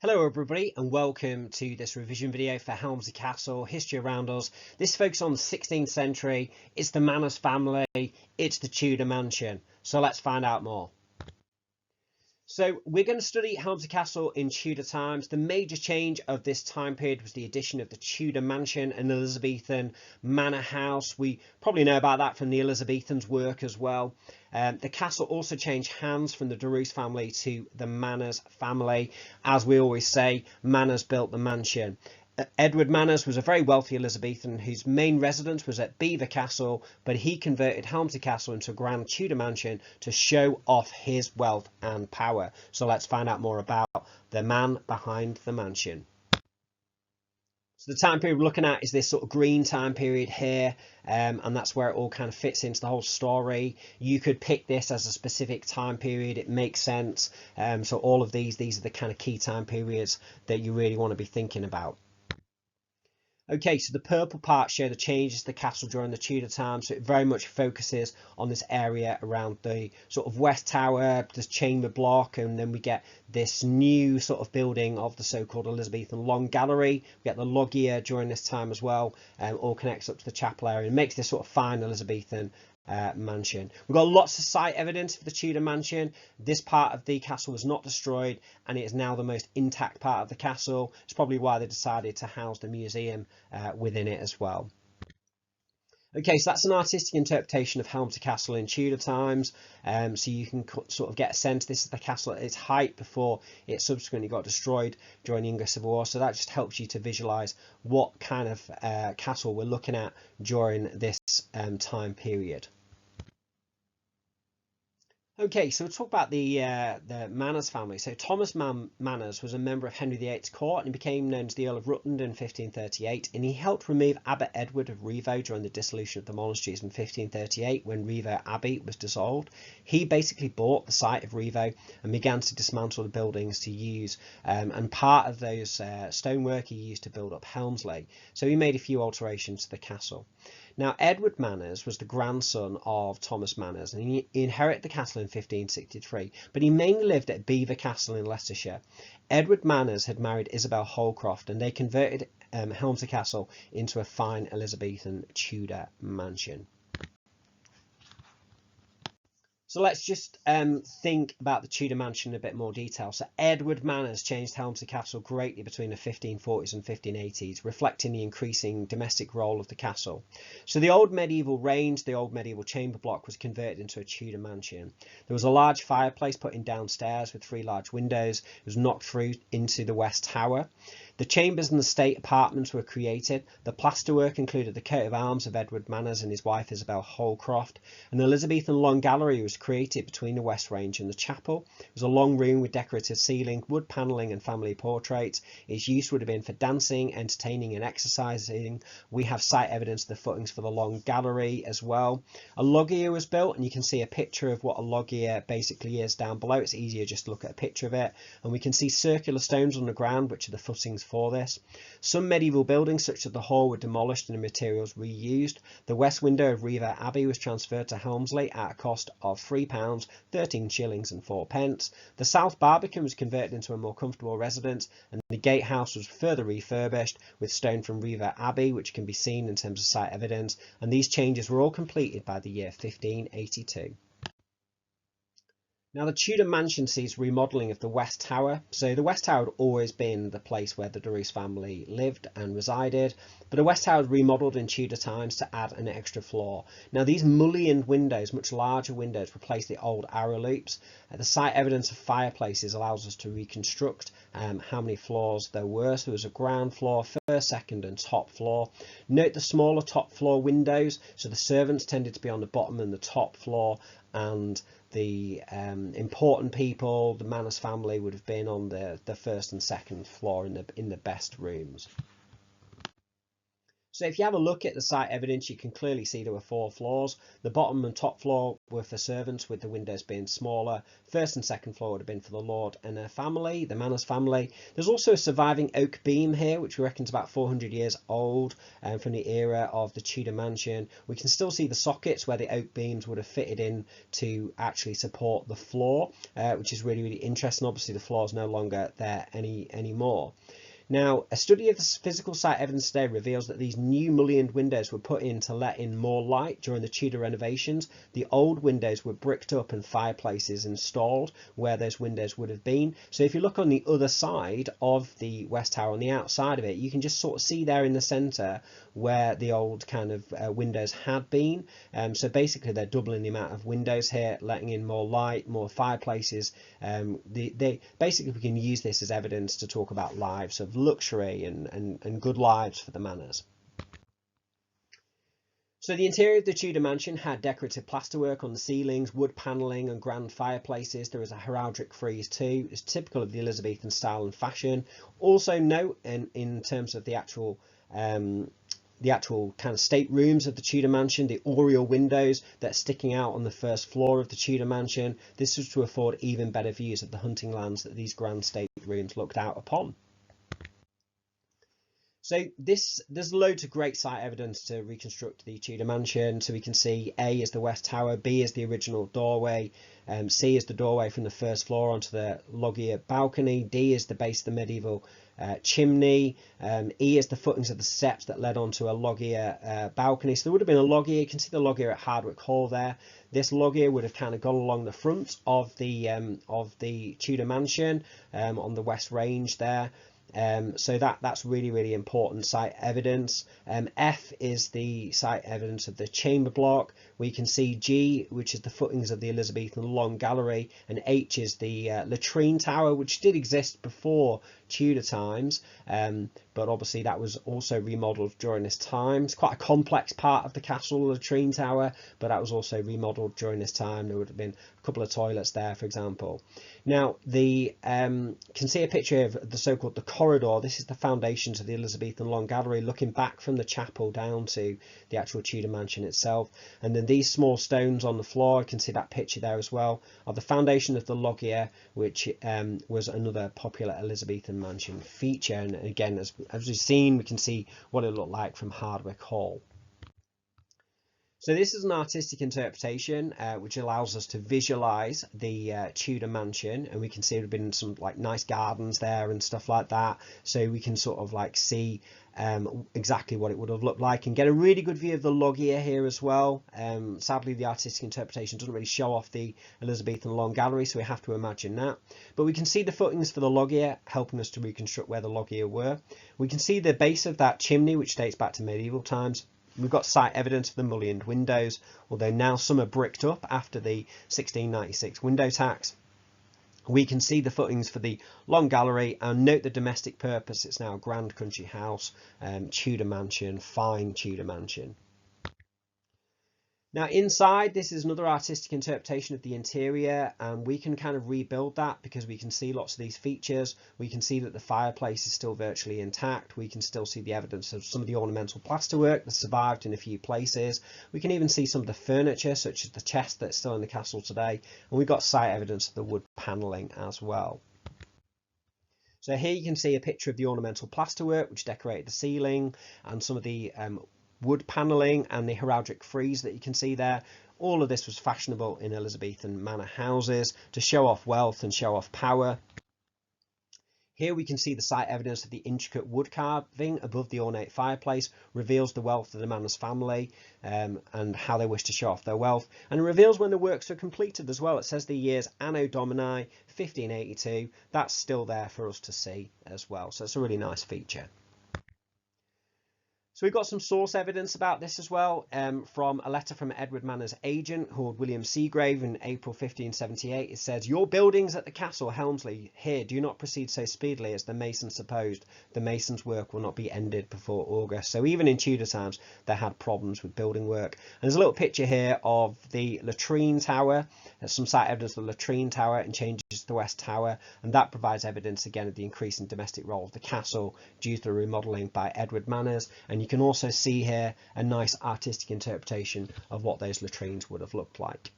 Hello everybody and welcome to this revision video for Helmsley Castle, History Around Us. This focuses on the 16th century, it's the Manners family, it's the Tudor mansion. So let's find out more. So we're going to study Helmsley Castle in Tudor times. The major change of this time period was the addition of the Tudor mansion, an Elizabethan manor house. We probably know about that from the Elizabethans' work as well. The castle also changed hands from the Roos family to the Manners family. As we always say, Manners built the mansion. Edward Manners was a very wealthy Elizabethan whose main residence was at Belvoir Castle, but he converted Helmsley Castle into a grand Tudor mansion to show off his wealth and power. So let's find out more about the man behind the mansion. So the time period we're looking at is this sort of green time period here, and that's where it all kind of fits into the whole story. You could pick this as a specific time period, it makes sense. So all of these are the kind of key time periods that you really want to be thinking about. Okay, so the purple parts show the changes to the castle during the Tudor time, so it very much focuses on this area around the sort of West Tower, this chamber block, and then we get this new sort of building of the so-called Elizabethan Long Gallery. We get the loggia during this time as well, all connects up to the chapel area and makes this sort of fine Elizabethan mansion. We've got lots of site evidence for the Tudor mansion. This part of the castle was not destroyed and it is now the most intact part of the castle. It's probably why they decided to house the museum within it as well. Okay, so that's an artistic interpretation of Helmsley Castle in Tudor times. So you can sort of get a sense this is the castle at its height before it subsequently got destroyed during the English Civil War. So that just helps you to visualize what kind of castle we're looking at during this time period. Okay, so we'll talk about the Manners family. So Thomas Manners was a member of Henry VIII's court and he became known as the Earl of Rutland in 1538, and he helped remove Abbot Edward of Rievaulx during the dissolution of the monasteries in 1538 when Rievaulx Abbey was dissolved. He basically bought the site of Rievaulx and began to dismantle the buildings to use, and part of those stonework he used to build up Helmsley. So he made a few alterations to the castle. Now, Edward Manners was the grandson of Thomas Manners, and he inherited the castle in 1563, but he mainly lived at Belvoir Castle in Leicestershire. Edward Manners had married Isabel Holcroft, and they converted Helmsley Castle into a fine Elizabethan Tudor mansion. So let's just think about the Tudor mansion in a bit more detail. So Edward Manners changed Helmsley Castle greatly between the 1540s and 1580s, reflecting the increasing domestic role of the castle. So the old medieval range, the old medieval chamber block, was converted into a Tudor mansion. There was a large fireplace put in downstairs with 3 large windows. It was knocked through into the West Tower. The chambers and the state apartments were created. The plasterwork included the coat of arms of Edward Manners and his wife Isabel Holcroft. An Elizabethan long gallery was created between the West Range and the chapel. It was a long room with decorative ceiling, wood panelling and family portraits. Its use would have been for dancing, entertaining and exercising. We have site evidence of the footings for the long gallery as well. A loggia was built, and you can see a picture of what a loggia basically is down below. It's easier just to look at a picture of it. And we can see circular stones on the ground, which are the footings for this. Some medieval buildings such as the hall were demolished and the materials reused. The west window of Rievaulx Abbey was transferred to Helmsley at a cost of £3, 13 shillings and 4 pence. The south barbican was converted into a more comfortable residence, and the gatehouse was further refurbished with stone from Rievaulx Abbey, which can be seen in terms of site evidence, and these changes were all completed by the year 1582. Now, the Tudor mansion sees remodelling of the West Tower. So the West Tower had always been the place where the Roos family lived and resided, but the West Tower was remodelled in Tudor times to add an extra floor. Now, these mullioned windows, much larger windows, replaced the old arrow loops. The site evidence of fireplaces allows us to reconstruct how many floors there were. So there was a ground floor, first, second and top floor. Note the smaller top floor windows. So the servants tended to be on the bottom and the top floor, and the important people, the Manners family, would have been on the first and second floor in the best rooms. So if you have a look at the site evidence, you can clearly see there were 4 floors. The bottom and top floor were for servants, with the windows being smaller. First and second floor would have been for the lord and her family, the Manners family. There's also a surviving oak beam here, which we reckon is about 400 years old, from the era of the Tudor mansion. We can still see the sockets where the oak beams would have fitted in to actually support the floor, which is really, really interesting. Obviously, the floor is no longer there anymore. Now, a study of the physical site evidence today reveals that these new mullioned windows were put in to let in more light during the Tudor renovations. The old windows were bricked up and fireplaces installed where those windows would have been. So if you look on the other side of the West Tower, on the outside of it, you can just sort of see there in the centre where the old kind of windows had been. So basically they're doubling the amount of windows here, letting in more light, more fireplaces. Basically we can use this as evidence to talk about lives of luxury and good lives for the Manners. So the interior of the Tudor mansion had decorative plasterwork on the ceilings, wood panelling and grand fireplaces. There was a heraldic frieze too. It's typical of the Elizabethan style and fashion. Also note in terms of the actual kind of state rooms of the Tudor mansion, the oriel windows that are sticking out on the first floor of the Tudor mansion. This was to afford even better views of the hunting lands that these grand state rooms looked out upon. So there's loads of great site evidence to reconstruct the Tudor mansion. So we can see A is the West Tower, B is the original doorway, C is the doorway from the first floor onto the loggia balcony, D is the base of the medieval chimney, E is the footings of the steps that led onto a loggia balcony. So there would have been a loggia. You can see the loggia at Hardwick Hall there. This loggia would have kind of gone along the front of the Tudor mansion on the West Range there. So that's really, really important site evidence. F is the site evidence of the chamber block. We can see G, which is the footings of the Elizabethan long gallery, and H is the latrine tower, which did exist before Tudor times, but obviously that was also remodelled during this time. It's quite a complex part of the castle, the latrine tower, but that was also remodelled during this time. There would have been a couple of toilets there, for example. Now, can see a picture of the so-called the corridor. This is the foundations of the Elizabethan long gallery, looking back from the chapel down to the actual Tudor mansion itself. And then these small stones on the floor, you can see that picture there as well, are the foundation of the loggia, which was another popular Elizabethan mansion feature. And again, as we've seen, we can see what it looked like from Hardwick Hall. So this is an artistic interpretation which allows us to visualize the Tudor mansion, and we can see there have been some like nice gardens there and stuff like that, so we can sort of like see exactly what it would have looked like and get a really good view of the loggia here as well. Sadly, the artistic interpretation doesn't really show off the Elizabethan long gallery, so we have to imagine that, but we can see the footings for the loggia helping us to reconstruct where the loggia were. We can see the base of that chimney, which dates back to medieval times. We've got site evidence of the mullioned windows, although now some are bricked up after the 1696 window tax. We can see the footings for the long gallery, and note the domestic purpose. It's now a grand country house, Tudor mansion, fine Tudor mansion. Now inside, this is another artistic interpretation of the interior, and we can kind of rebuild that because we can see lots of these features. We can see that the fireplace is still virtually intact. We can still see the evidence of some of the ornamental plasterwork that survived in a few places. We can even see some of the furniture, such as the chest that's still in the castle today, and we've got site evidence of the wood panelling as well. So here you can see a picture of the ornamental plasterwork which decorated the ceiling, and some of the wood panelling and the heraldic frieze that you can see there. All of this was fashionable in Elizabethan manor houses to show off wealth and show off power. Here we can see the site evidence of the intricate wood carving above the ornate fireplace reveals the wealth of the Manners family and how they wish to show off their wealth, and it reveals when the works were completed as well. It says the years Anno Domini 1582. That's still there for us to see as well, so it's a really nice feature. So we've got some source evidence about this as well, from a letter from Edward Manners' agent called William Seagrave in April 1578. It says, "Your buildings at the castle Helmsley here do not proceed so speedily as the masons supposed. The masons' work will not be ended before August." So even in Tudor times, they had problems with building work. And there's a little picture here of the latrine tower. There's some site evidence of the latrine tower and changes is the West Tower, and that provides evidence again of the increasing domestic role of the castle due to the remodelling by Edward Manners. And you can also see here a nice artistic interpretation of what those latrines would have looked like.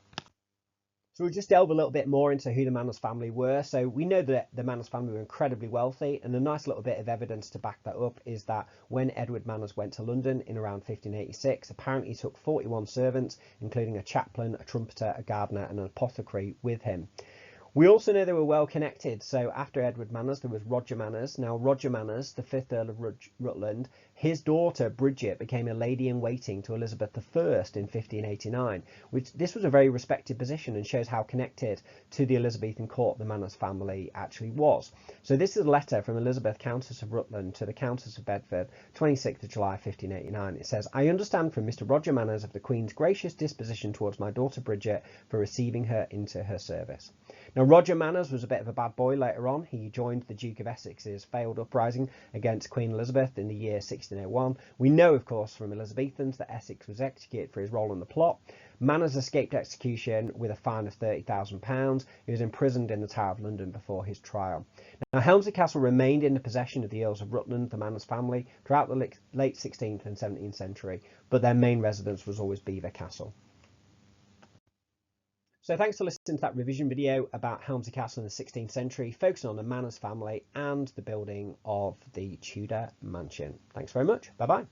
So we'll just delve a little bit more into who the Manners family were. So we know that the Manners family were incredibly wealthy, and a nice little bit of evidence to back that up is that when Edward Manners went to London in around 1586, apparently he took 41 servants, including a chaplain, a trumpeter, a gardener and an apothecary with him. We also know they were well connected. So after Edward Manners, there was Roger Manners. Now, Roger Manners, the 5th Earl of Rutland, his daughter Bridget became a lady in waiting to Elizabeth I in 1589, which this was a very respected position and shows how connected to the Elizabethan court the Manners family actually was. So this is a letter from Elizabeth, Countess of Rutland, to the Countess of Bedford, 26th of July 1589. It says, "I understand from Mr. Roger Manners of the Queen's gracious disposition towards my daughter Bridget for receiving her into her service." Now, Roger Manners was a bit of a bad boy later on. He joined the Duke of Essex's failed uprising against Queen Elizabeth in the year 1601. We know, of course, from Elizabethans that Essex was executed for his role in the plot. Manners escaped execution with a fine of £30,000. He was imprisoned in the Tower of London before his trial. Now, Helmsley Castle remained in the possession of the Earls of Rutland, the Manners family, throughout the late 16th and 17th century, but their main residence was always Belvoir Castle. So thanks for listening to that revision video about Helmsley Castle in the 16th century, focusing on the Manners family and the building of the Tudor mansion. Thanks very much. Bye-bye.